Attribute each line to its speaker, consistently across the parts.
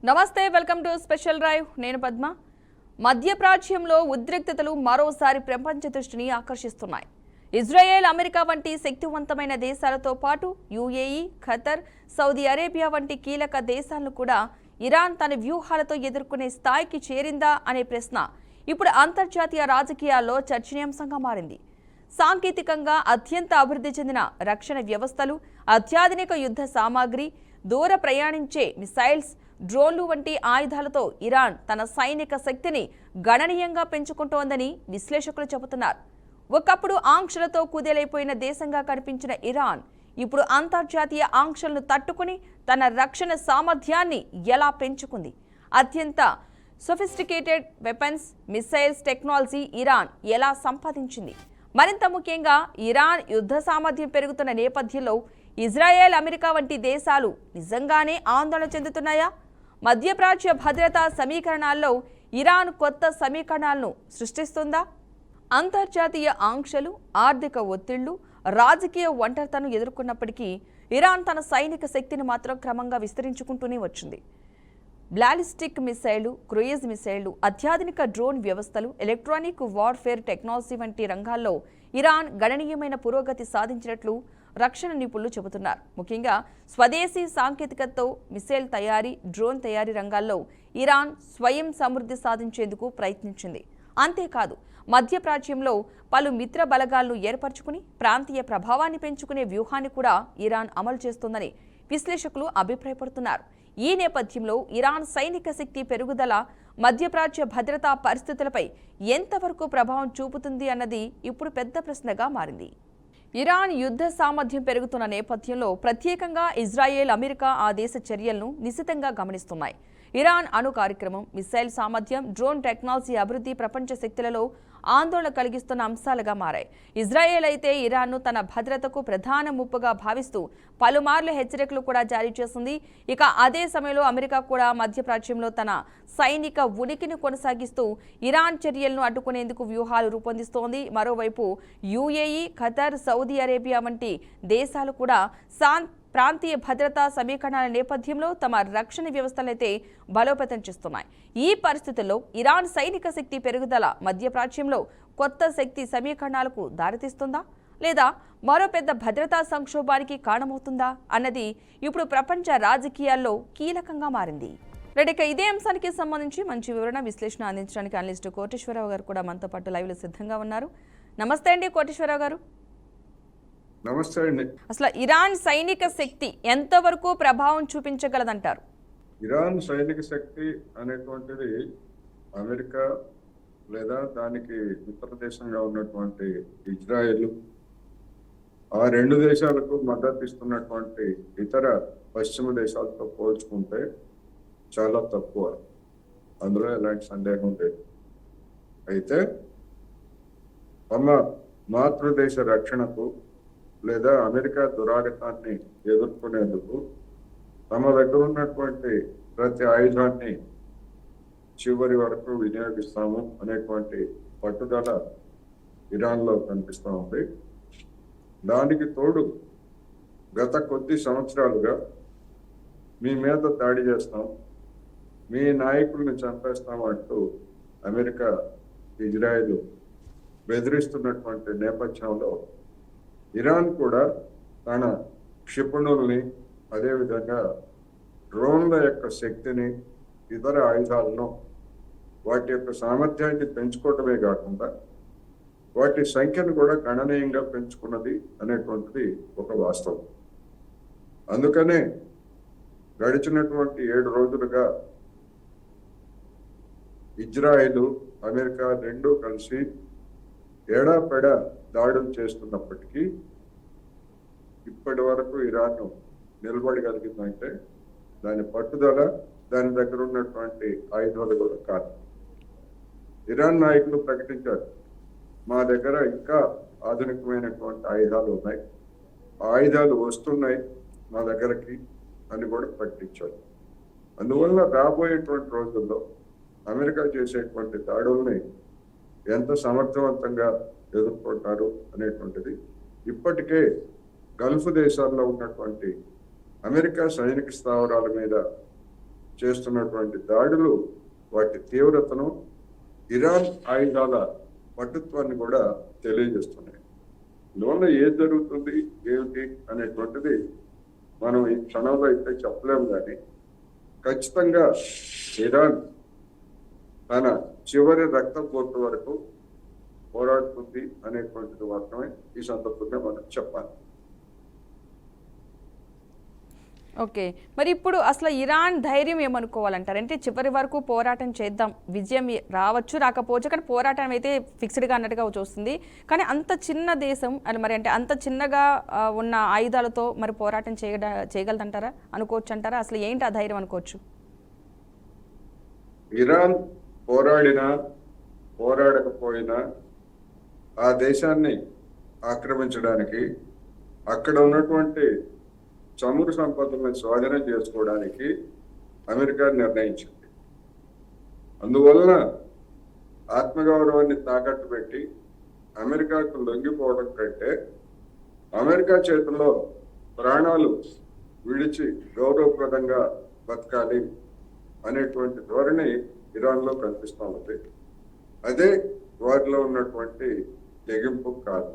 Speaker 1: నమస్తే, welcome to special drive. నేను పద్మ. మధ్యప్రాచ్యంలో ఉద్రిక్తతలు మరోసారి ప్రపంచ దృష్టిని ఆకర్షిస్తున్నాయి. ఇజ్రాయెల్, అమెరికా వంటి శక్తివంతమైన దేశాలతో పాటు యుఏఈ, ఖతర్, సౌదీ అరేబియా వంటి కీలక దేశాలను కూడా ఇరాన్ తన వ్యూహాలతో ఎదుర్కొనే స్థాయికి చేరిందా అనే ప్రశ్న ఇప్పుడు అంతర్జాతీయ రాజకీయాల్లో చర్చనీయాంశంగా మారింది. సాంకేతికంగా అత్యంత అభివృద్ధి చెందిన రక్షణ వ్యవస్థలు, అత్యాధునిక యుద్ధ సామాగ్రి, దూర ప్రయాణించే మిసైల్స్, డ్రోన్లు వంటి ఆయుధాలతో ఇరాన్ తన సైనిక శక్తిని గణనీయంగా పెంచుకుంటోందని విశ్లేషకులు చెబుతున్నారు. ఒకప్పుడు ఆంక్షలతో కుదేలైపోయిన దేశంగా కనిపించిన ఇరాన్ ఇప్పుడు అంతర్జాతీయ ఆంక్షలను తట్టుకుని తన రక్షణ సామర్థ్యాన్ని ఎలా పెంచుకుంది? అత్యంత sophisticated weapons, missiles technology Iran ఎలా సంపాదించింది? మరింత ముఖ్యంగా ఇరాన్ యుద్ధ సామర్థ్యం పెరుగుతున్న నేపథ్యంలో ఇజ్రాయెల్, అమెరికా వంటి దేశాలు నిజంగానే ఆందోళన చెందుతున్నాయా? మధ్యప్రాచ్య భద్రతా సమీకరణాల్లో ఇరాన్ కొత్త సమీకరణాలను సృష్టిస్తుందా? అంతర్జాతీయ ఆంక్షలు, ఆర్థిక ఒత్తిళ్లు, రాజకీయ ఒంటరితనం ఎదుర్కొన్నప్పటికీ ఇరాన్ తన సైనిక శక్తిని మాత్రం క్రమంగా విస్తరించుకుంటూనే వచ్చింది. బ్లాలిస్టిక్ మిసైళ్లు, క్రూయిజ్ మిసైళ్లు, అత్యాధునిక డ్రోన్ వ్యవస్థలు, ఎలక్ట్రానిక్ వార్ఫేర్ టెక్నాలజీ వంటి రంగాల్లో ఇరాన్ గణనీయమైన పురోగతి సాధించినట్లు రక్షణ నిపుణులు చెబుతున్నారు. ముఖ్యంగా స్వదేశీ సాంకేతికతతో మిసైల్ తయారీ, డ్రోన్ తయారీ రంగాల్లో ఇరాన్ స్వయం సమృద్ధి సాధించేందుకు ప్రయత్నించింది. అంతేకాదు, మధ్యప్రాచ్యంలో పలు మిత్ర బలగాలను ఏర్పరచుకుని ప్రాంతీయ ప్రభావాన్ని పెంచుకునే వ్యూహాన్ని కూడా ఇరాన్ అమలు చేస్తోందని విశ్లేషకులు అభిప్రాయపడుతున్నారు. ఈ నేపథ్యంలో ఇరాన్ సైనిక శక్తి పెరుగుదల మధ్యప్రాచ్య భద్రతా పరిస్థితులపై ఎంతవరకు ప్రభావం చూపుతుంది అన్నది ఇప్పుడు పెద్ద ప్రశ్నగా మారింది. ఇరాన్ యుద్ధ సామర్థ్యం పెరుగుతున్న నేపథ్యంలో ప్రత్యేకంగా ఇజ్రాయెల్, అమెరికా ఆ దేశ చర్యలను నిశితంగా గమనిస్తున్నాయి. ఇరాన్ అణు కార్యక్రమం, మిసైల్ సామర్థ్యం, డ్రోన్ టెక్నాలజీ అభివృద్ధి ప్రపంచ శక్తులలో ఆందోళన కలిగిస్తున్న అంశాలుగా మారాయి. ఇజ్రాయెల్ అయితే ఇరాన్ను తన భద్రతకు ప్రధాన ముప్పుగా భావిస్తూ పలుమార్లు హెచ్చరికలు కూడా జారీ చేసింది. ఇక అదే సమయంలో అమెరికా కూడా మధ్యప్రాచ్యంలో తన సైనిక ఉనికిని కొనసాగిస్తూ ఇరాన్ చర్యలను అడ్డుకునేందుకు వ్యూహాలు రూపొందిస్తోంది. మరోవైపు యుఏఈ, ఖతర్, సౌదీ అరేబియా వంటి దేశాలు కూడా ప్రాంతీయ భద్రతా సమీకరణాల నేపథ్యంలో తమ రక్షణ వ్యవస్థలైతే బలోపేతం చేస్తున్నాయి. ఈ పరిస్థితుల్లో ఇరాన్ సైనిక శక్తి పెరుగుదల మధ్యప్రాచ్యంలో కొత్త శక్తి సమీకరణాలకు దారితీస్తుందా, లేదా మరో పెద్ద భద్రతా సంక్షోభానికి కారణమవుతుందా అన్నది ఇప్పుడు ప్రపంచ రాజకీయాల్లో కీలకంగా మారింది. ఇక ఇదే అంశానికి సంబంధించి మంచి వివరణ, విశ్లేషణ అందించడానికి అనలిస్ట్ కోటేశ్వరరావు గారు కూడా మనతో పాటు లైవ్లో సిద్ధంగా ఉన్నారు. నమస్తే అండి కోటేశ్వరరావు గారు.
Speaker 2: నమస్తే అండి.
Speaker 1: అసలు ఇరాన్ సైనిక శక్తి ఎంతవరకు ప్రభావం చూపించగలదంటారు?
Speaker 2: ఇరాన్ సైనిక శక్తి అనేటువంటిది అమెరికా లేదా దానికి మిత్ర దేశంగా ఉన్నటువంటి ఇజ్రాయెల్, ఆ రెండు దేశాలకు మద్దతు ఇస్తున్నటువంటి ఇతర పశ్చిమ దేశాలతో పోల్చుకుంటే చాలా తక్కువ. అందులో ఎలాంటి సందేహం లేదు. అయితే తమ మాతృదేశ రక్షణకు లేదా అమెరికా దురాగతాన్ని ఎదుర్కొనేందుకు తమ దగ్గర ఉన్నటువంటి ప్రతి ఆయుధాన్ని చివరి వరకు వినియోగిస్తాము అనేటువంటి పట్టుదల ఇరాన్లో కనిపిస్తూ ఉంది. దానికి తోడు గత కొద్ది సంవత్సరాలుగా మీ మీద దాడి చేస్తాం, మీ నాయకుల్ని చంపేస్తాం అంటూ అమెరికా, ఇజ్రాయెల్ బెదిరిస్తున్నటువంటి నేపథ్యంలో ఇరాన్ కూడా తన క్షిపణుల్ని, అదేవిధంగా డ్రోన్ల యొక్క శక్తిని, ఇతర ఆయుధాలను, వాటి యొక్క సామర్థ్యాన్ని పెంచుకోవటమే కాకుండా వాటి సంఖ్యను కూడా గణనీయంగా పెంచుకున్నది అనేటువంటిది ఒక వాస్తవం. అందుకనే గడిచినటువంటి 7 రోజులుగా ఇజ్రాయెల్, అమెరికా రెండూ కలిసి ఎడాపెడా దాడులు చేస్తున్నప్పటికీ ఇప్పటి వరకు ఇరాన్ నిలబడగలిగిందంటే దాని పట్టుదల, దాని దగ్గర ఉన్నటువంటి ఆయుధాలు కూడా కాదు. ఇరాన్ నాయకులు ప్రకటించారు, మా దగ్గర ఇంకా ఆధునికమైనటువంటి ఆయుధాలు ఉన్నాయి, ఆయుధాలు వస్తున్నాయి మా దగ్గరకి అని కూడా ప్రకటించారు. అందువల్ల రాబోయేటువంటి రోజుల్లో అమెరికా చేసేటువంటి దాడుల్ని ఎంత సమర్థవంతంగా ఎదుర్కొంటారు అనేటువంటిది ఇప్పటికే గల్ఫ్ దేశాల్లో ఉన్నటువంటి అమెరికా సైనిక స్థావరాల మీద చేస్తున్నటువంటి దాడులు వాటి తీవ్రతను, ఇరాన్ ఆయుధాల పటుత్వాన్ని కూడా తెలియజేస్తున్నాయి. ఇందువల్ల ఏది జరుగుతుంది ఏమిటి అనేటువంటిది మనం ఈ క్షణంలో అయితే చెప్పలేము, కానీ ఖచ్చితంగా ఇరాన్ తన చివరి రక్త పోటు వరకు పోరాడుతుంది అనేటువంటిది మాత్రమే ఈ సందర్భంగా మనం చెప్పాలి.
Speaker 1: ఓకే, మరి ఇప్పుడు అసలు ఇరాన్ ధైర్యం ఏమనుకోవాలంటారు? అంటే చివరి వరకు పోరాటం చేద్దాం, విజయం రావచ్చు రాకపోవచ్చు, కానీ పోరాటం అయితే ఫిక్స్డ్గా అన్నట్టుగా చూస్తుంది. కానీ అంత చిన్న దేశం అని మరి అంటే అంత చిన్నగా ఉన్న ఆయుధాలతో మరి పోరాటం చేయగలదంటారా, అనుకోవచ్చు అంటారా? అసలు ఏంటి ఆ ధైర్యం అనుకోవచ్చు?
Speaker 2: ఇరాన్ పోరాడినా పోరాడకపోయినా ఆ దేశాన్ని ఆక్రమించడానికి, అక్కడ ఉన్నటువంటి చమురు సంపదలను స్వాధీనం చేసుకోవడానికి అమెరికా నిర్ణయించింది. అందువలన ఆత్మగౌరవాన్ని తాకట్టు పెట్టి అమెరికాకు లొంగిపోవడం కంటే అమెరికా చేతుల్లో ప్రాణాలు విడిచి గౌరవప్రదంగా బతకాలి అనేటువంటి ధోరణి ఇరాన్లో కనిపిస్తూ ఉంది. అదే వారిలో ఉన్నటువంటి తెగింపు కాదు.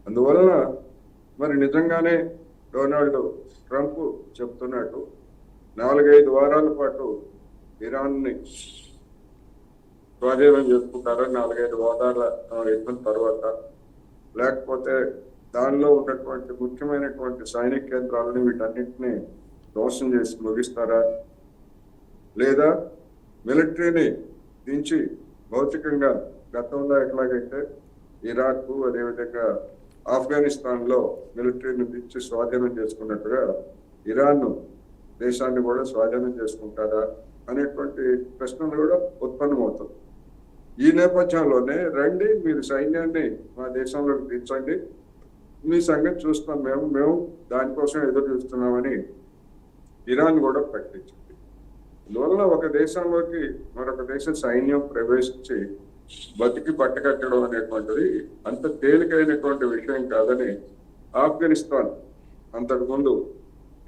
Speaker 2: అందువలన మరి నిజంగానే డొనాల్డ్ ట్రంప్ చెప్తున్నట్టు 4-5 వారాల పాటు ఇరాన్ని స్వాధీనం చేసుకుంటారు, 4-5 వారాల యుద్ధం తర్వాత, లేకపోతే దానిలో ఉన్నటువంటి ముఖ్యమైనటువంటి సైనిక కేంద్రాలని వీటన్నిటిని ధ్వంసం చేసి ముగిస్తారా, లేదా మిలిటరీని దించి భౌతికంగా గతంలో ఎట్లాగైతే ఇరాక్ అదేవిధంగా ఆఫ్ఘనిస్తాన్లో మిలిటరీని దించి స్వాధీనం చేసుకున్నట్టుగా ఇరాన్ దేశాన్ని కూడా స్వాధీనం చేసుకుంటారా అనేటువంటి ప్రశ్నలు కూడా ఉత్పన్నమవుతుంది. ఈ నేపథ్యంలోనే రండి మీరు సైన్యాన్ని మా దేశంలోకి దించండి, మీ సంగతి చూస్తాం మేము దానికోసం ఎదురు చూస్తున్నామని ఇరాన్ కూడా ప్రకటించింది. అందువల్ల ఒక దేశంలోకి మరొక దేశ సైన్యం ప్రవేశించి బతికి పట్టకట్టడం అనేటువంటిది అంత తేలికైనటువంటి విషయం కాదని ఆఫ్ఘనిస్తాన్ అంతకుముందు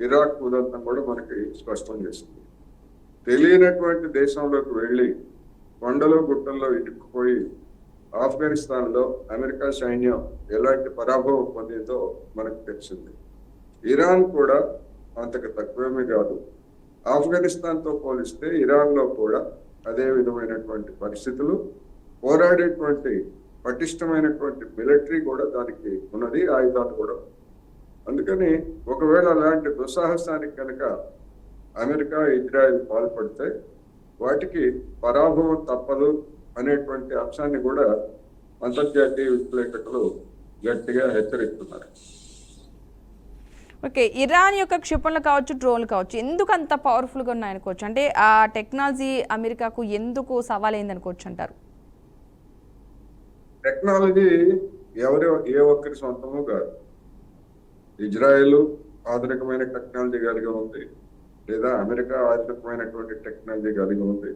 Speaker 2: ఇరాక్ ఉదంతం కూడా మనకి స్పష్టం చేసింది. తెలియనటువంటి దేశంలోకి వెళ్ళి కొండలో గుట్టల్లో ఇరుక్కుపోయి ఆఫ్ఘనిస్తాన్లో అమెరికా సైన్యం ఎలాంటి పరాభవం పొందిందో మనకు తెలిసింది. ఇరాన్ కూడా అంతకు తక్కువేమీ కాదు. ఆఫ్ఘనిస్తాన్తో పోలిస్తే ఇరాన్లో కూడా అదే విధమైనటువంటి పరిస్థితులు, పోరాడేటువంటి పటిష్టమైనటువంటి మిలిటరీ కూడా దానికి ఉన్నది, ఆయుధాలు కూడా. అందుకని ఒకవేళ అలాంటి దుస్సాహసానికి కనుక అమెరికా ఇజ్రాయెల్ పాల్పడితే వాటికి పరాభవం తప్పదు అనేటువంటి అంశాన్ని కూడా అంతర్జాతీయ విశ్లేషకులు గట్టిగా హెచ్చరిస్తున్నారు.
Speaker 1: ఓకే, ఇరాన్ యొక్క క్షిపణులు కావచ్చు, డ్రోన్లు కావచ్చు, ఎందుకు అంత పవర్ఫుల్గా ఉన్నాయనుకోవచ్చు? అంటే ఆ టెక్నాలజీ అమెరికాకు ఎందుకు సవాలైంది అనుకోవచ్చు అంటారు?
Speaker 2: టెక్నాలజీ ఏ ఒక్కరి సొంతము కాదు. ఇజ్రాయెల్ ఆధునికమైన టెక్నాలజీ కలిగి ఉంది, లేదా అమెరికా ఆధునికమైనటువంటి టెక్నాలజీ కలిగి ఉంది.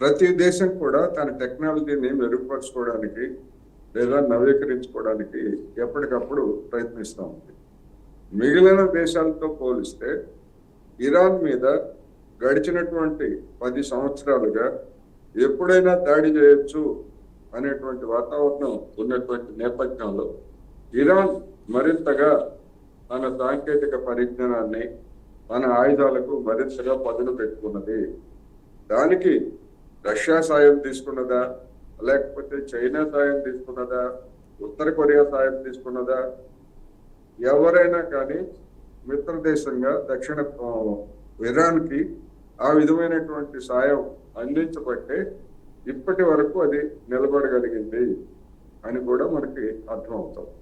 Speaker 2: ప్రతి దేశం కూడా తన టెక్నాలజీని మెరుగుపరచుకోవడానికి లేదా నవీకరించుకోవడానికి ఎప్పటికప్పుడు ప్రయత్నిస్తూ ఉంది. మిగిలిన దేశాలతో పోలిస్తే ఇరాన్ మీద గడిచినటువంటి 10 సంవత్సరాలుగా ఎప్పుడైనా దాడి చేయొచ్చు అనేటువంటి వాతావరణం ఉన్నటువంటి నేపథ్యంలో ఇరాన్ మరింతగా తన సాంకేతిక పరిజ్ఞానాన్ని, తన ఆయుధాలకు మరింతగా పదును పెట్టుకున్నది. దానికి రష్యా సాయం తీసుకున్నదా, లేకపోతే చైనా సాయం తీసుకున్నదా, ఉత్తర కొరియా సాయం తీసుకున్నదా? ఎవరైనా కానీ మిత్ర దేశంగా దక్షిణ ఇరాన్కి ఆ విధమైనటువంటి సాయం అందించబట్టే ఇప్పటి వరకు అది నిలబడగలిగింది అని కూడా మనకి అర్థమవుతుంది.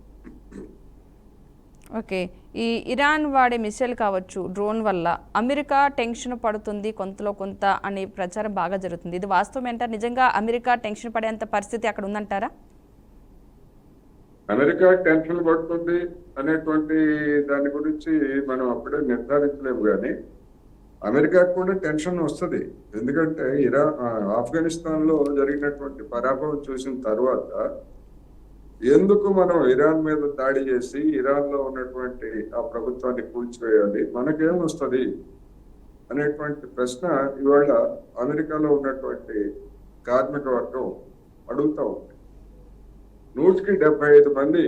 Speaker 1: ఓకే, ఈ ఇరాన్ వాడే మిసైల్ కావచ్చు, డ్రోన్ వల్ల అమెరికా టెన్షన్ పడుతుంది కొంతలో కొంత అనే ప్రచారం బాగా జరుగుతుంది. ఇది వాస్తవం ఏంటారు? నిజంగా అమెరికా టెన్షన్ పడేంత పరిస్థితి అక్కడ ఉందంటారా?
Speaker 2: అమెరికా టెన్షన్ పడుతుంది అనేటువంటి దాని గురించి మనం అప్పుడే నిర్ధారించలేము, కానీ అమెరికాకు కూడా టెన్షన్ వస్తుంది. ఎందుకంటే ఆఫ్ఘనిస్తాన్ లో జరిగినటువంటి పరాభవం చూసిన తర్వాత ఎందుకు మనం ఇరాన్ మీద దాడి చేసి ఇరాన్ లో ఉన్నటువంటి ఆ ప్రభుత్వాన్ని కూల్చివేయాలి, మనకేం వస్తుంది, అనేటువంటి ప్రశ్న ఇవాళ అమెరికాలో ఉన్నటువంటి కార్మిక వర్గం అడుగుతా ఉంది. 175 మంది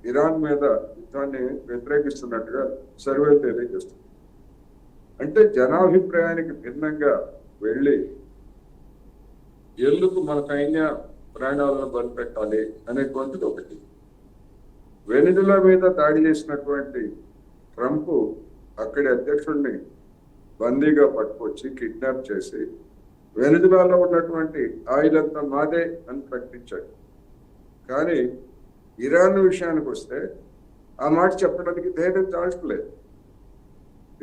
Speaker 2: ఇరాన్ మీద యుద్ధాన్ని వ్యతిరేకిస్తున్నట్టుగా సర్వే తెలియజేస్తుంది. అంటే జనాభిప్రాయానికి భిన్నంగా వెళ్ళి ఎందుకు మన సైన్య ప్రాణాలను బలిపెట్టాలి అనేటువంటిది ఒకటి. వెనిజులా మీద దాడి చేసినటువంటి ట్రంప్ అక్కడి అధ్యక్షుడిని బందీగా పట్టుకొచ్చి కిడ్నాప్ చేసి వెనిజులాలో ఉన్నటువంటి ఆయిల్ అంతా మాదే అని ప్రకటించాడు. కానీ ఇరాన్ విషయానికి వస్తే ఆ మాట చెప్పడానికి ధైర్యం చాలట్లేదు.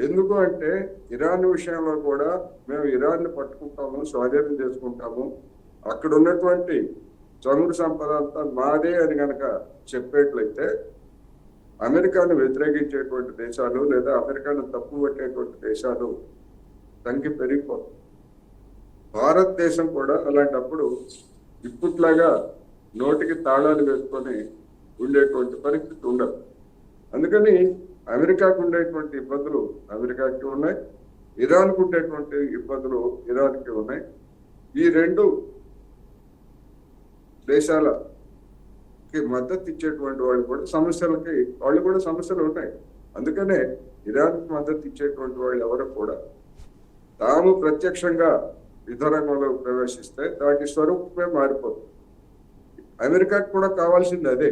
Speaker 2: ఎందుకు అంటే ఇరాన్ విషయంలో కూడా మేము ఇరాన్ని పట్టుకుంటాము, స్వాధీనం చేసుకుంటాము, అక్కడ ఉన్నటువంటి చమురు సంపద అంతా మాదే అని కనుక చెప్పేట్లయితే అమెరికాను వ్యతిరేకించేటువంటి దేశాలు లేదా అమెరికాను తప్పు పట్టేటువంటి దేశాలు సంఖ్య పెరిగిపోతుంది. భారతదేశం కూడా అలాంటప్పుడు ఇప్పట్లాగా నోటికి తాళాలు వేసుకొని ఉండేటువంటి పరిస్థితి ఉండదు. అందుకని అమెరికాకు ఉండేటువంటి ఇబ్బందులు అమెరికాకి ఉన్నాయి, ఇరాన్కు ఉండేటువంటి ఇబ్బందులు ఇరాన్కి ఉన్నాయి. ఈ రెండు దేశాలకి మద్దతు ఇచ్చేటువంటి వాళ్ళు కూడా సమస్యలు ఉన్నాయి. అందుకనే ఇరాన్కి మద్దతు ఇచ్చేటువంటి వాళ్ళు ఎవరు కూడా తాము ప్రత్యక్షంగా యుద్ధ రంగంలో ప్రవేశిస్తే దాని స్వరూపమే మారిపోతుంది. అమెరికాకి కూడా కావాల్సింది అదే.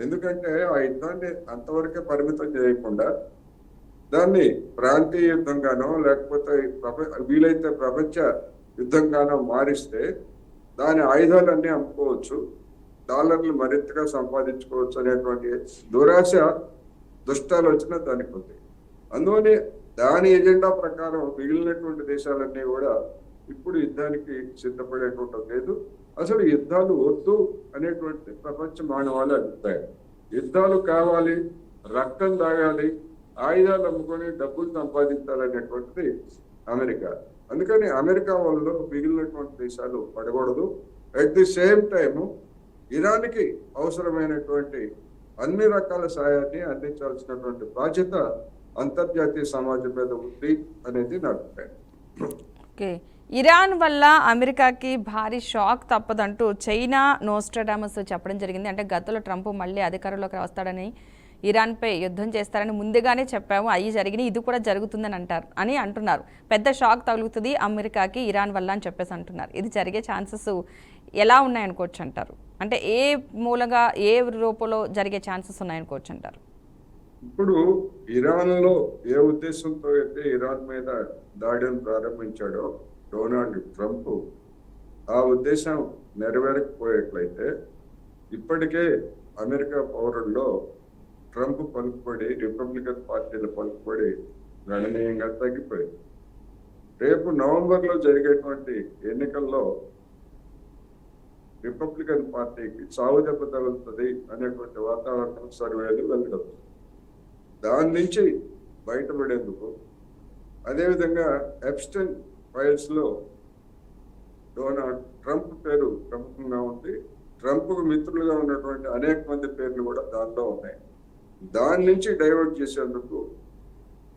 Speaker 2: ఎందుకంటే ఆ యుద్ధాన్ని అంతవరకే పరిమితం చేయకుండా దాన్ని ప్రాంతీయ యుద్ధంగానో లేకపోతే వీలైతే ప్రపంచ యుద్ధంగానో మారిస్తే దాని ఆయుధాలన్నీ అమ్ముకోవచ్చు, డాలర్లు మరింతగా సంపాదించుకోవచ్చు అనేటువంటి దురాశ దుష్టాలోచన దానికి ఉంది. అందువని దాని ఎజెండా ప్రకారం మిగిలినటువంటి దేశాలన్నీ కూడా ఇప్పుడు యుద్ధానికి సిద్ధపడేటువంటి లేదు. అసలు యుద్ధాలు వద్దు అనేటువంటి ప్రపంచ మానవాళి అభిప్రాయం. యుద్ధాలు కావాలి, రక్తం తాగాలి, ఆయుధాలు అమ్ముకొని డబ్బులు సంపాదించాలనేటువంటిది అమెరికా. అందుకని అమెరికా వాళ్ళు మిగిలినటువంటి దేశాలు పడకూడదు. అట్ ది సేమ్ టైము ఇరాన్కి అవసరమైనటువంటి అన్ని రకాల సాయాన్ని అందించాల్సినటువంటి బాధ్యత అంతర్జాతీయ సమాజం మీద ఉంది అనేది నా అభిప్రాయం.
Speaker 1: ఓకే, ఇరాన్ వల్ల అమెరికాకి భారీ షాక్ తప్పదంటూ చైనా నోస్ట్రాడామస్ చెప్పడం జరిగింది. అంటే గతంలో ట్రంప్ మళ్ళీ అధికారంలోకి వస్తాడని, ఇరాన్పై యుద్ధం చేస్తారని ముందుగానే చెప్పాము, అవి జరిగినాయి, ఇది కూడా జరుగుతుందని అంటున్నారు. పెద్ద షాక్ తగులుతుంది అమెరికాకి ఇరాన్ వల్ల అని చెప్పేసి అంటున్నారు. ఇది జరిగే ఛాన్సెస్ ఎలా ఉన్నాయనుకోవచ్చు అంటారు? అంటే ఏ మూలంగా ఏ రూపంలో జరిగే ఛాన్సెస్ ఉన్నాయనుకోవచ్చు అంటారు?
Speaker 2: ఇప్పుడు ఇరాన్లో ఏ ఉద్దేశంతో అయితే ఇరాన్ మీద దాడిని ప్రారంభించాడో డొనాల్డ్ ట్రంప్, ఆ ఉద్దేశం నెరవేరకపోయేట్లయితే ఇప్పటికే అమెరికా పౌరుల్లో ట్రంప్ పలుకుబడి, రిపబ్లికన్ పార్టీల పలుకుబడి గణనీయంగా తగ్గిపోయింది. రేపు నవంబర్లో జరిగేటువంటి ఎన్నికల్లో రిపబ్లికన్ పార్టీకి చావు దెబ్బ తగులుతుంది అనేటువంటి వాతావరణం సర్వేలు వెళ్ళడం. దాని నుంచి బయటపడేందుకు, అదేవిధంగా ఎప్స్టైన్ ఫైల్స్ లో డొనాల్డ్ ట్రంప్ పేరు ప్రముఖంగా ఉంది, ట్రంప్కు మిత్రులుగా ఉన్నటువంటి అనేక మంది పేర్లు కూడా దానిలో ఉన్నాయి. దాని నుంచి డైవర్ట్ చేసేందుకు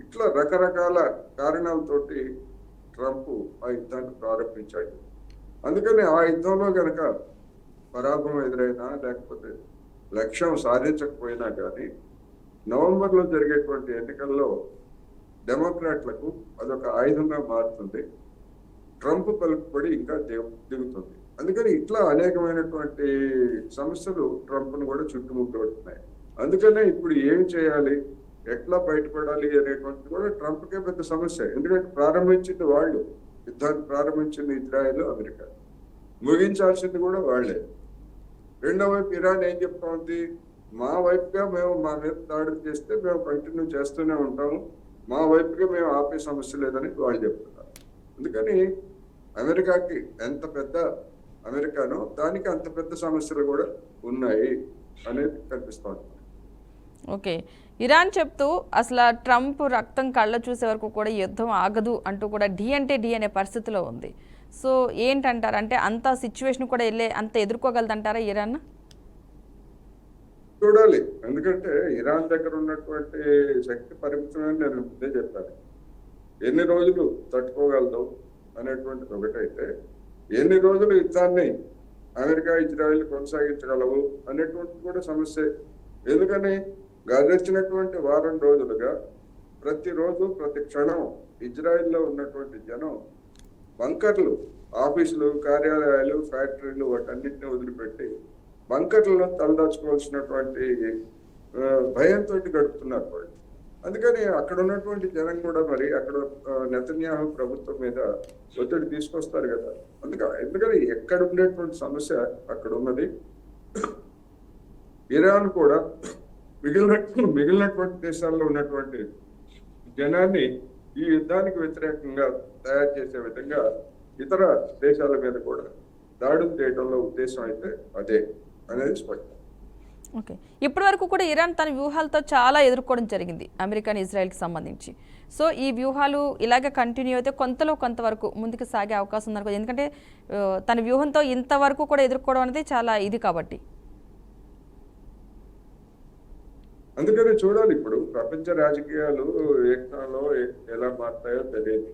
Speaker 2: ఇట్లా రకరకాల కారణాలతోటి ట్రంప్ ఆ యుద్ధాన్ని ప్రారంభించాడు. అందుకని ఆ యుద్ధంలో కనుక పరాభవం ఎదురైనా లేకపోతే లక్ష్యం సాధించకపోయినా కానీ నవంబర్లో జరిగేటువంటి ఎన్నికల్లో డెమోక్రాట్లకు అదొక ఆయుధంగా మారుతుంది. ట్రంప్ పలుకుబడి ఇంకా దిగుతుంది. అందుకని ఇట్లా అనేకమైనటువంటి సమస్యలు ట్రంప్ను కూడా చుట్టుముట్టుకుంటున్నాయి. అందుకనే ఇప్పుడు ఏం చేయాలి, ఎట్లా బయటపడాలి అనేటువంటిది కూడా ట్రంప్కే పెద్ద సమస్య. ఎందుకంటే ప్రారంభించింది వాళ్ళు, యుద్ధాన్ని ప్రారంభించింది ఇజ్రాయెల్, అమెరికా, ముగించాల్సింది కూడా వాళ్లే. రెండో వైపు ఇరాన్ ఏం చెప్తా ఉంది, మా వైపుగా మేము మా మీద దాడులు చేస్తే మేము కంటిన్యూ చేస్తూనే ఉంటాము, మా వైపుగా మేము ఆపే సమస్య లేదని వాళ్ళు చెప్తున్నారు. అందుకని అమెరికాకి ఎంత పెద్ద అమెరికానో దానికి అంత పెద్ద సమస్యలు కూడా ఉన్నాయి అనేది కనిపిస్తోంది.
Speaker 1: ఓకే, ఇరాన్ చెప్తూ అసలు ట్రంప్ రక్తం కళ్ళ చూసే వరకు కూడా యుద్ధం ఆగదు అంటూ కూడా డి అంటే డి అనే పరిస్థితిలో ఉంది. సో ఏంటంటారు, అంటే అంత సిచ్యువేషన్ కూడా అంత ఎదుర్కోగలదంటారా ఇరాన్?
Speaker 2: చూడాలి. ఎందుకంటే ఇరాన్ దగ్గర ఉన్నటువంటి శక్తి పరిమితమని నేను ముందే చెప్పాను. ఎన్ని రోజులు తట్టుకోగలదు అనేటువంటిది ఒకటైతే, ఎన్ని రోజులు యుద్ధాన్ని అమెరికా ఇజ్రాయెల్ కొనసాగించగలవు అనేటువంటిది కూడా సమస్య. ఎందుకని గడిచినటువంటి వారం రోజులుగా ప్రతిరోజు ప్రతి క్షణం ఇజ్రాయెల్లో ఉన్నటువంటి జనం బంకర్లు, ఆఫీసులు, కార్యాలయాలు, ఫ్యాక్టరీలు వాటన్నిటిని వదిలిపెట్టి బంకర్లలో తలదాచుకోవాల్సినటువంటి భయంతో గడుపుతున్నారు వాళ్ళు. అందుకని అక్కడ ఉన్నటువంటి జనం కూడా మరి అక్కడ నెతన్యాహు ప్రభుత్వం మీద ఒత్తిడి తీసుకొస్తారు కదా. ఎందుకని ఎక్కడ ఉండేటువంటి సమస్య అక్కడ ఉన్నది. ఇరాన్ కూడా మిగిలినటువంటి దేశాల్లో ఉన్నటువంటి జనాన్ని ఈ యుద్ధానికి వ్యతిరేకంగా తయారు చేసే విధంగా ఇతర దేశాల మీద కూడా దాడులు చేయడంలో ఉద్దేశం అయితే అదే అనేది స్పష్టం.
Speaker 1: ఓకే, ఇప్పటి వరకు కూడా ఇరాన్ తన వ్యూహాలతో చాలా ఎదుర్కోవడం జరిగింది అమెరికా ఇజ్రాయెల్కి సంబంధించి. సో ఈ వ్యూహాలు ఇలాగే కంటిన్యూ అయితే కొంతవరకు ముందుకు సాగే అవకాశం ఉందనుకో, ఎందుకంటే తన వ్యూహంతో ఇంతవరకు కూడా ఎదుర్కోవడం అనేది చాలా ఇది కాబట్టి.
Speaker 2: అందుకని చూడాలి, ఇప్పుడు ప్రపంచ రాజకీయాలు ఏ క్షణంలో ఎలా మారుతాయో తెలియదు.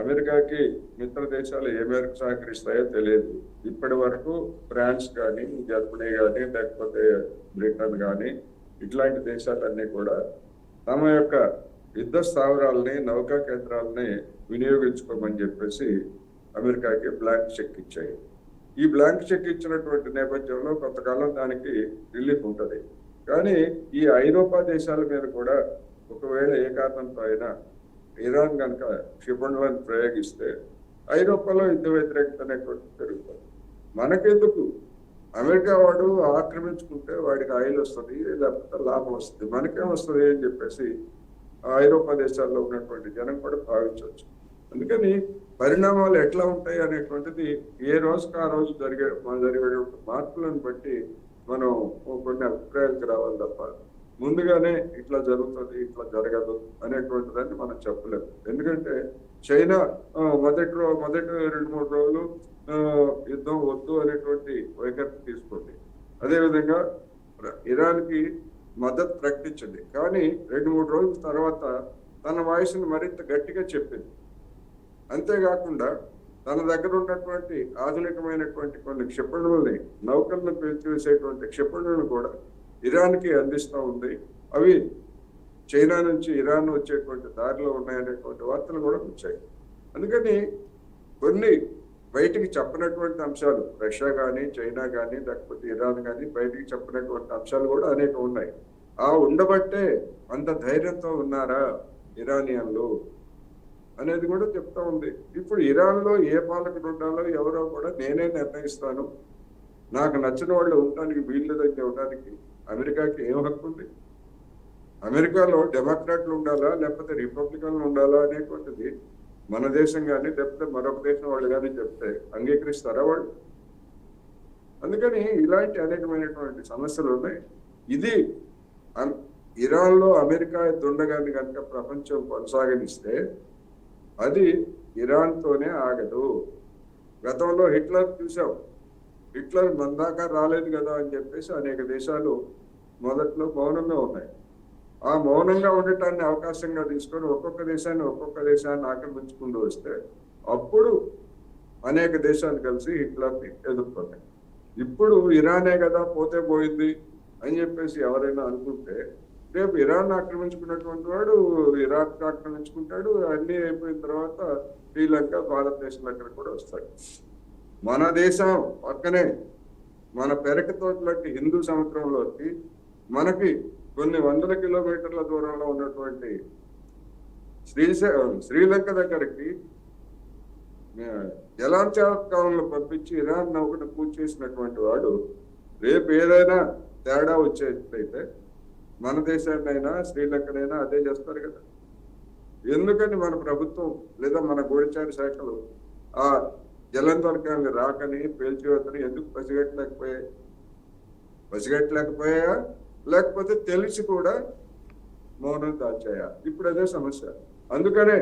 Speaker 2: అమెరికాకి మిత్ర దేశాలు ఏ మేరకు సహకరిస్తాయో తెలియదు. ఇప్పటి వరకు ఫ్రాన్స్ కానీ, జర్మనీ కానీ, లేకపోతే బ్రిటన్ కానీ ఇట్లాంటి దేశాలన్నీ కూడా తమ యొక్క యుద్ధ స్థావరాలని, నౌకా కేంద్రాలని వినియోగించుకోమని చెప్పేసి అమెరికాకి బ్లాంక్ చెక్ ఇచ్చాయి. ఈ బ్లాంక్ చెక్ ఇచ్చినటువంటి నేపథ్యంలో కొంతకాలం దానికి రిలీఫ్ ఉంటుంది. కానీ ఈ ఐరోపా దేశాల మీద కూడా ఒకవేళ ఏ కారణంతో అయినా ఇరాన్ కనుక క్షిపణులను ప్రయోగిస్తే ఐరోపాలో యుద్ధ వ్యతిరేకత అనేటువంటి పెరుగుతుంది. మనకెందుకు, అమెరికా వాడు ఆక్రమించుకుంటే వాడికి ఆయిల్ వస్తుంది, లేకపోతే లాభం వస్తుంది, మనకేం వస్తుంది అని చెప్పేసి ఐరోపా దేశాల్లో ఉన్నటువంటి జనం కూడా భావించవచ్చు. అందుకని పరిణామాలు ఎట్లా ఉంటాయి అనేటువంటిది ఏ రోజుకి ఆ రోజు జరిగే మార్పులను బట్టి మనం కొన్ని అభిప్రాయాలకు రావాలి తప్ప ముందుగానే ఇట్లా జరుగుతుంది, ఇట్లా జరగదు అనేటువంటి దాన్ని మనం చెప్పలేము. ఎందుకంటే చైనా మొదటి 2-3 రోజులు యుద్ధం వద్దు అనేటువంటి వైఖరి తీసుకుంది. అదేవిధంగా ఇరాన్కి మద్దతు ప్రకటించింది. కానీ 2-3 రోజుల తర్వాత తన వాయిస్ని మరింత గట్టిగా చెప్పింది. అంతేకాకుండా తన దగ్గర ఉన్నటువంటి ఆధునికమైనటువంటి కొన్ని క్షిపణులని, నౌకలను పేల్చివేసేటువంటి క్షిపణులను కూడా ఇరాన్కి అందిస్తూ ఉంది. అవి చైనా నుంచి ఇరాన్ వచ్చేటువంటి దారిలో ఉన్నాయనేటువంటి వార్తలు కూడా వచ్చాయి. అందుకని కొన్ని బయటికి చెప్పినటువంటి అంశాలు, రష్యా కానీ, చైనా కానీ, లేకపోతే ఇరాన్ కానీ బయటికి చెప్పినటువంటి అంశాలు కూడా అనేక ఉన్నాయి. ఆ ఉండబట్టే అంత ధైర్యంతో ఉన్నారా ఇరానియన్లు అనేది కూడా చెప్తా ఉంది. ఇప్పుడు ఇరాన్లో ఏ పాలకుడు ఉండాలో ఎవరో కూడా నేనే నిర్ణయిస్తాను, నాకు నచ్చిన వాళ్ళు ఉండడానికి వీల్లేదని చెప్పడానికి అమెరికాకి ఏం హక్కు ఉంది? అమెరికాలో డెమోక్రాట్లు ఉండాలా లేకపోతే రిపబ్లికన్లు ఉండాలా అనేటువంటిది మన దేశం కానీ లేకపోతే మరొక దేశం వాళ్ళు కానీ చెప్తే అంగీకరిస్తారా వాళ్ళు? అందుకని ఇలాంటి అనేకమైనటువంటి సమస్యలు ఉన్నాయి. ఇది ఇరాన్లో అమెరికా దుండగాన్ని కనుక ప్రపంచం కొనసాగనిస్తే అది ఇరాన్తోనే ఆగదు. గతంలో హిట్లర్ చూసాం, హిట్లర్ మన దాకా రాలేదు కదా అని చెప్పేసి అనేక దేశాలు మొదట్లో మౌనంగా ఉన్నాయి. ఆ మౌనంగా ఉండటాన్ని అవకాశంగా తీసుకొని ఒక్కొక్క దేశాన్ని ఆక్రమించుకుంటూ వస్తే అప్పుడు అనేక దేశాలు కలిసి హిట్లర్ని ఎదుర్కొన్నాయి. ఇప్పుడు ఇరానే కదా పోతే పోయింది అని చెప్పేసి ఎవరైనా అనుకుంటే రేపు ఇరాన్ ఆక్రమించుకున్నటువంటి వాడు ఇరాక్ ఆక్రమించుకుంటాడు. అన్నీ అయిపోయిన తర్వాత శ్రీలంక, భారతదేశం దగ్గర కూడా వస్తాడు. మన దేశం పక్కనే మన పెరక తోటలోకి హిందూ సముద్రంలోకి మనకి కొన్ని వందల కిలోమీటర్ల దూరంలో ఉన్నటువంటి శ్రీలంక దగ్గరికి జలాంతర్గాలను పంపించి ఇరాన్ నౌకను కూల్చేసినటువంటి వాడు రేపు ఏదైనా తేడా వచ్చేట్లయితే మన దేశాన్నైనా శ్రీలంకనైనా అదే చేస్తారు కదా. ఎందుకని మన ప్రభుత్వం లేదా మన గూఢచారి శాఖలు ఆ జలాంతర్గాన్ని రాకని పేల్చివేతని ఎందుకు పసిగట్టలేకపోయా లేకపోతే తెలిసి కూడా మౌనం దాల్చాయా? ఇప్పుడు అదే సమస్య. అందుకనే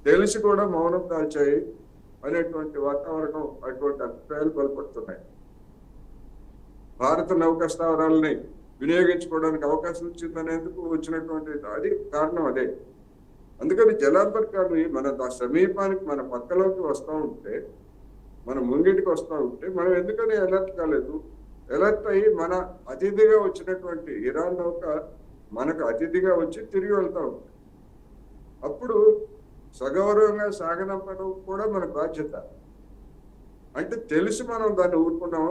Speaker 2: తెలిసి కూడా మౌనం దాల్చాయి అనేటువంటి వాతావరణం, అటువంటి అభిప్రాయాలు బలపడుతున్నాయి. భారత నౌకా స్థావరాలని వినియోగించుకోవడానికి అవకాశం వచ్చిందనేందుకు వచ్చినటువంటి అది కారణం అదే. అందుకని జలాంతర్గామి మన సమీపానికి మన పక్కలోకి వస్తూ ఉంటే, మన ముంగిటికి వస్తూ ఉంటే మనం ఎందుకని అలర్ట్ కాలేదు? అలర్ట్ అయ్యి మన అతిథిగా వచ్చినటువంటి ఇరాన్ నౌక మనకు అతిథిగా వచ్చి తిరిగి వెళ్తా ఉంటుంది. అప్పుడు సగౌరవంగా సాగనంపడం కూడా మన బాధ్యత. అంటే తెలిసి మనం దాన్ని ఊరుకున్నామా,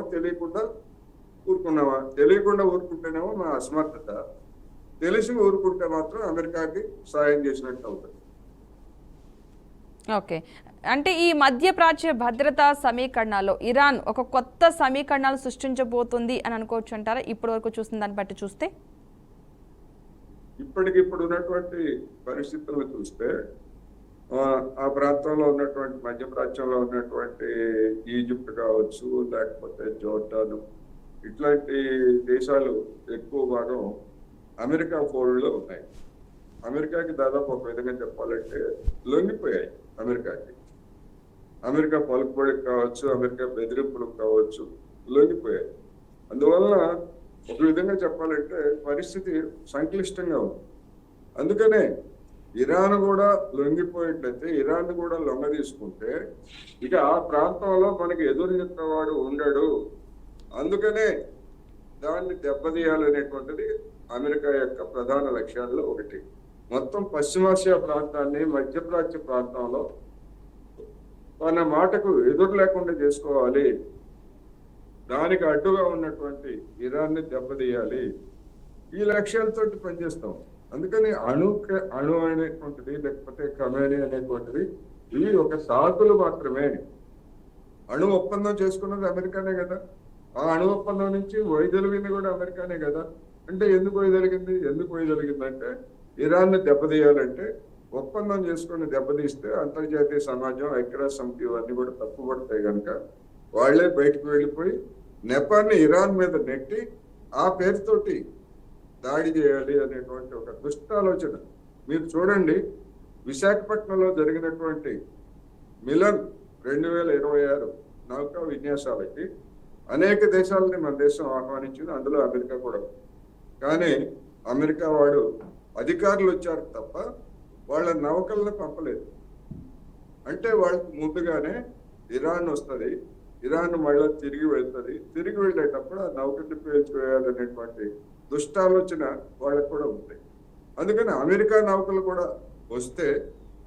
Speaker 2: తెలియకుండా ఊరుకుంటేనేమో మన అసమర్థత, తెలిసి ఊరుకుంటే మాత్రం అమెరికాకి సాయం చేసినట్టు అవుతుంది.
Speaker 1: ఓకే, అంటే ఈ మధ్యప్రాచ్య భద్రతా సమీకరణాల్లో ఇరాన్ ఒక కొత్త సమీకరణాలు సృష్టించబోతుంది అని అనుకోవచ్చు అంటారా? ఇప్పటి వరకు చూసిన దాన్ని బట్టి చూస్తే
Speaker 2: ఇప్పటికిప్పుడు ఉన్నటువంటి పరిస్థితులను చూస్తే ఆ ప్రాంతంలో ఉన్నటువంటి మధ్యప్రాచ్యంలో ఉన్నటువంటి ఈజిప్ట్ కావచ్చు, లేకపోతే జోర్డాన్, ఇట్లాంటి దేశాలు ఎక్కువ భాగం అమెరికా ఫోల్డ్లో ఉన్నాయి. అమెరికాకి దాదాపు ఒక విధంగా చెప్పాలంటే లొంగిపోయాయి. అమెరికా పలుకుబడికి కావచ్చు, అమెరికా బెదిరింపులకు కావచ్చు, లొంగిపోయాయి. అందువలన ఒక విధంగా చెప్పాలంటే పరిస్థితి సంక్లిష్టంగా ఉంది. అందుకనే ఇరాన్ కూడా లొంగిపోయేట్లయితే, ఇరాన్ కూడా లొంగ తీసుకుంటే ఇక ఆ ప్రాంతంలో మనకి ఎదురువాడు ఉండడు. అందుకనే దాన్ని దెబ్బతీయాలనేటువంటిది అమెరికా యొక్క ప్రధాన లక్ష్యాల్లో ఒకటి. మొత్తం పశ్చిమాసియా ప్రాంతాన్ని, మధ్యప్రాచ్య ప్రాంతంలో తన మాటకు ఎదురు లేకుండా చేసుకోవాలి. దానికి అడ్డుగా ఉన్నటువంటి ఇరాన్ని దెబ్బతీయాలి. ఈ లక్ష్యాలతో పనిచేస్తాం. అందుకని అణు అనేటువంటిది, లేకపోతే ఖమేని అనేటువంటిది, ఇవి ఒక సాకులు మాత్రమే. అణు ఒప్పందం చేసుకున్నది అమెరికానే కదా. ఆ అణు ఒప్పందం నుంచి వైదొలిగింది కూడా అమెరికానే కదా. అంటే ఎందుకు వైదొలిగిందంటే ఇరాన్ని దెబ్బతీయాలంటే ఒప్పందం చేసుకుని దెబ్బతీస్తే అంతర్జాతీయ సమాజం, ఐక్యరాజ్య సమితి ఇవన్నీ కూడా తప్పుపడతాయి కనుక వాళ్లే బయటకు వెళ్ళిపోయి నెపాన్ని ఇరాన్ మీద నెట్టి ఆ పేరుతోటి దాడి చేయాలి అనేటువంటి ఒక దుష్టాలోచన. మీరు చూడండి, విశాఖపట్నంలో జరిగినటువంటి మిలన్ 2026 నౌకా విన్యాసాలకి అనేక దేశాలని మన దేశం ఆహ్వానించింది, అందులో అమెరికా కూడా. కానీ అమెరికా వాడు అధికారులు వచ్చారు తప్ప వాళ్ళ నౌకలను పంపలేదు. అంటే వాళ్ళకి ముందుగానే ఇరాన్ వస్తుంది, ఇరాన్ మళ్ళీ తిరిగి వెళ్తుంది, తిరిగి వెళ్ళేటప్పుడు ఆ నౌకని పేల్చివేయాలనేటువంటి దుష్టాలోచన వాళ్ళకు కూడా ఉంది. అందుకని అమెరికా నౌకలు కూడా వస్తే,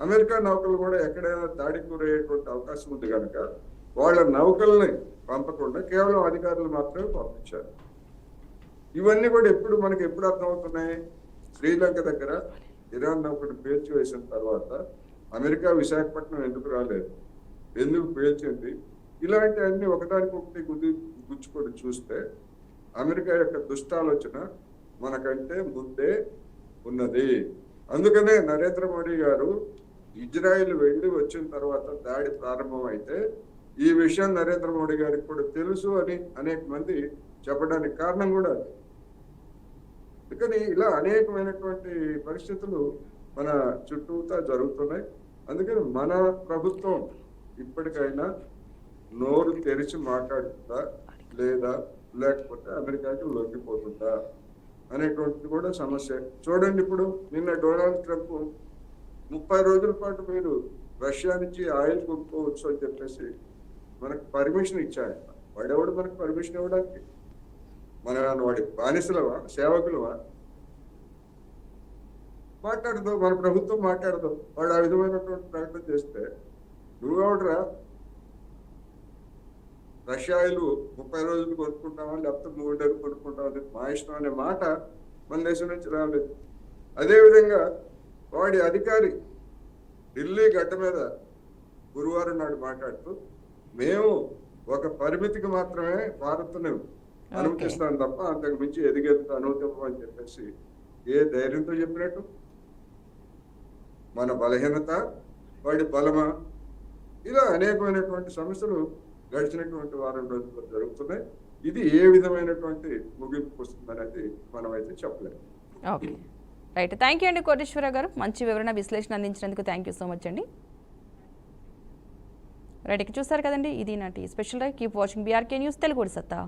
Speaker 2: అమెరికా నౌకలు కూడా ఎక్కడైనా దాడికి గురయ్యేటువంటి అవకాశం ఉంది కనుక వాళ్ళ నౌకల్ని పంపకుండా కేవలం అధికారులు మాత్రమే పంపించారు. ఇవన్నీ కూడా మనకి ఎప్పుడు అర్థమవుతున్నాయి? శ్రీలంక దగ్గర ఇరాన్ నౌకను పేల్చివేసిన తర్వాత అమెరికా విశాఖపట్నం ఎందుకు రాలేదు, ఎందుకు పేల్చింది, ఇలాంటి అన్ని ఒకదానికొకటి గుచ్చుకొని చూస్తే అమెరికా యొక్క దుష్టాలోచన మనకంటే ముందే ఉన్నది. అందుకనే నరేంద్ర మోడీ గారు ఇజ్రాయిల్ వెళ్ళి వచ్చిన తర్వాత దాడి ప్రారంభం అయితే ఈ విషయం నరేంద్ర మోడీ గారికి కూడా తెలుసు అని అనేక మంది చెప్పడానికి కారణం కూడా అది. అందుకని ఇలా అనేకమైనటువంటి పరిస్థితులు మన చుట్టూతా జరుగుతున్నాయి. అందుకని మన ప్రభుత్వం ఇప్పటికైనా నోరు తెరిచి మాట్లాడుతుందా లేదా, లేకపోతే అమెరికాకి లొంగిపోతుందా అనేటువంటిది కూడా సమస్య. చూడండి, ఇప్పుడు నిన్న డొనాల్డ్ ట్రంప్ 30 రోజుల పాటు మీరు రష్యా నుంచి ఆయిల్ కొనుక్కోవచ్చు అని చెప్పేసి మనకు పర్మిషన్ ఇచ్చాడు. వాడెవడు మనకు పర్మిషన్ ఇవ్వడానికి? వాడి బానిసలవా, సేవకులవా? మాట్లాడదు, మన ప్రభుత్వం మాట్లాడదు. వాడు ఆ విధమైనటువంటి ప్రకటన చేస్తే నువ్వెవడరా రష్యాయిలు 30 రోజులు కొనుక్కుంటామా, లేకపోతే 3 నెలలు కొనుక్కుంటామా, మా ఇష్టం అనే మాట మన దేశం నుంచి రాలేదు. అదేవిధంగా వాడి అధికారి ఢిల్లీ గడ్డ మీద గురువారం నాడు మాట్లాడుతూ మేము ఒక పరిమితికి మాత్రమే భారత్ను అనుమతిస్తాను తప్ప అంతకు మించి ఎదిగేందుకు అనుమతివ్వం అని చెప్పేసి ఏ ధైర్యంతో చెప్పినట్టు? మన బలహీనత, వాడి బలమా? ఇలా అనేకమైనటువంటి సమస్యలు గడిచినటువంటి వారం రోజుల్లో జరుగుతున్నాయి. ఇది ఏ విధమైనటువంటి ముగింపు వస్తుందనేది మనమైతే చెప్పలేము.
Speaker 1: Okay, right. థ్యాంక్ యూ అండి కోటేశ్వర గారు, మంచి వివరణ విశ్లేషణ అందించినందుకు థ్యాంక్ యూ సో మచ్ అండి. రైట్, చూసారు కదండి, ఇది నాటి special drive. Keep watching BRK news Telugu సత్తా.